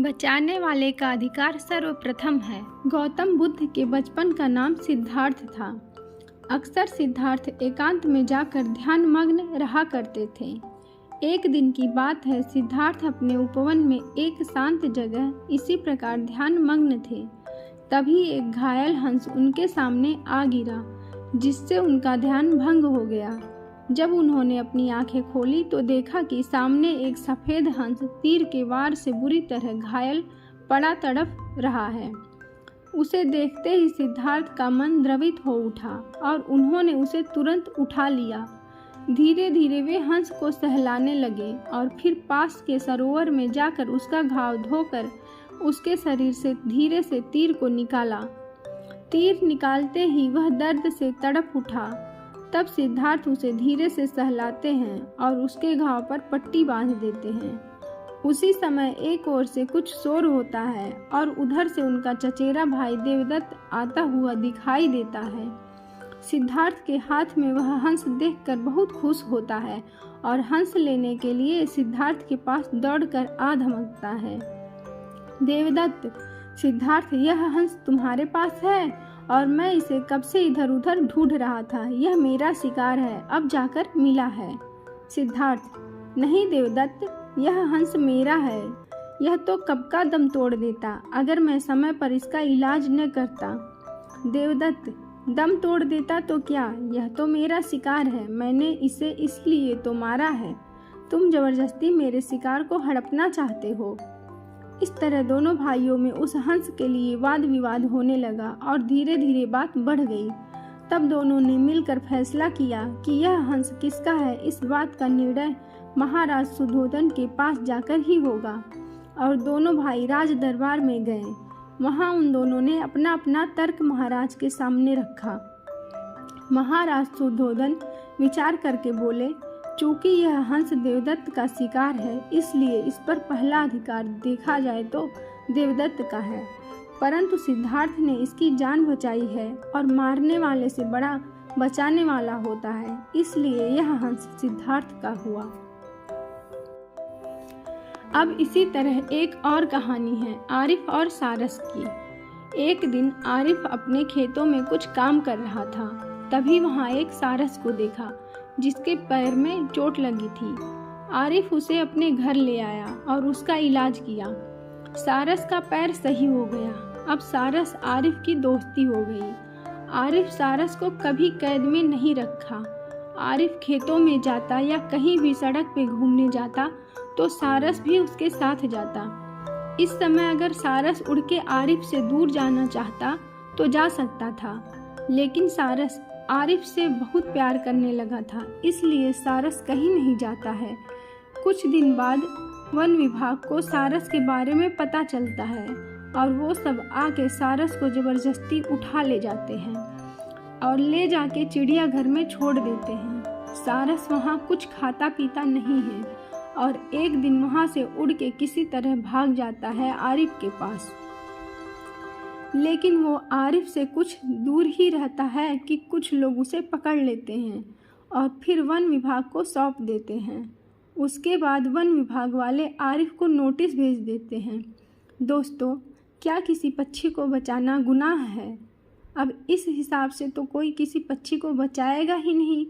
बचाने वाले का अधिकार सर्वप्रथम है। गौतम बुद्ध के बचपन का नाम सिद्धार्थ था। अक्सर सिद्धार्थ एकांत में जाकर ध्यान मग्न रहा करते थे। एक दिन की बात है, सिद्धार्थ अपने उपवन में एक शांत जगह इसी प्रकार ध्यान मग्न थे। तभी एक घायल हंस उनके सामने आ गिरा, जिससे उनका ध्यान भंग हो गया। जब उन्होंने अपनी आंखें खोली तो देखा कि सामने एक सफ़ेद हंस तीर के वार से बुरी तरह घायल पड़ा तड़प रहा है। उसे देखते ही सिद्धार्थ का मन द्रवित हो उठा और उन्होंने उसे तुरंत उठा लिया। धीरे धीरे वे हंस को सहलाने लगे और फिर पास के सरोवर में जाकर उसका घाव धोकर उसके शरीर से धीरे से तीर को निकाला। तीर निकालते ही वह दर्द से तड़प उठा। तब सिद्धार्थ उसे धीरे से सहलाते हैं और उसके घाव पर पट्टी बांध देते हैं। उसी समय एक ओर से कुछ शोर होता है और उधर से उनका चचेरा भाई देवदत्त आता हुआ दिखाई देता है। सिद्धार्थ के हाथ में वह हंस देखकर बहुत खुश होता है और हंस लेने के लिए सिद्धार्थ के पास दौड़कर आ धमकता है। देवदत्त, सिद्धार्थ, यह हंस तुम्हारे पास है और मैं इसे कब से इधर उधर ढूंढ रहा था। यह मेरा शिकार है, अब जाकर मिला है। सिद्धार्थ, नहीं देवदत्त, यह हंस मेरा है। यह तो कब का दम तोड़ देता अगर मैं समय पर इसका इलाज न करता। देवदत्त, दम तोड़ देता तो क्या, यह तो मेरा शिकार है, मैंने इसे इसलिए तो मारा है। तुम जबरदस्ती मेरे शिकार को हड़पना चाहते हो। इस तरह दोनों भाइयों में उस हंस के लिए वाद विवाद होने लगा और धीरे धीरे बात बढ़ गई। तब दोनों ने मिलकर फैसला किया कि यह हंस किसका है, इस बात का निर्णय महाराज सुधोधन के पास जाकर ही होगा। और दोनों भाई राज दरबार में गए। वहां उन दोनों ने अपना अपना तर्क महाराज के सामने रखा। महाराज सुधोधन विचार करके बोले, चूंकि यह हंस देवदत्त का शिकार है, इसलिए इस पर पहला अधिकार देखा जाए तो देवदत्त का है। परंतु सिद्धार्थ ने इसकी जान बचाई है और मारने वाले से बड़ा बचाने वाला होता है, इसलिए यह हंस सिद्धार्थ का हुआ। अब इसी तरह एक और कहानी है आरिफ और सारस की। एक दिन आरिफ अपने खेतों में कुछ काम कर रहा था। तभी वहाँ एक सारस को देखा जिसके पैर में चोट लगी थी। आरिफ उसे अपने घर ले आया और उसका इलाज किया। सारस का पैर सही हो गया। अब सारस आरिफ की दोस्ती हो गई। आरिफ सारस को कभी कैद में नहीं रखा। आरिफ खेतों में जाता या कहीं भी सड़क पे घूमने जाता तो सारस भी उसके साथ जाता। इस समय अगर सारस उड़ के आरिफ से दूर जाना चाहता तो जा सकता था, लेकिन सारस आरिफ से बहुत प्यार करने लगा था, इसलिए सारस कहीं नहीं जाता है। कुछ दिन बाद वन विभाग को सारस के बारे में पता चलता है और वो सब आके सारस को जबरदस्ती उठा ले जाते हैं और ले जाके चिड़ियाघर में छोड़ देते हैं। सारस वहाँ कुछ खाता पीता नहीं है और एक दिन वहाँ से उड़ के किसी तरह भाग जाता है आरिफ के पास। लेकिन वो आरिफ से कुछ दूर ही रहता है कि कुछ लोग उसे पकड़ लेते हैं और फिर वन विभाग को सौंप देते हैं। उसके बाद वन विभाग वाले आरिफ को नोटिस भेज देते हैं। दोस्तों, क्या किसी पक्षी को बचाना गुनाह है? अब इस हिसाब से तो कोई किसी पक्षी को बचाएगा ही नहीं।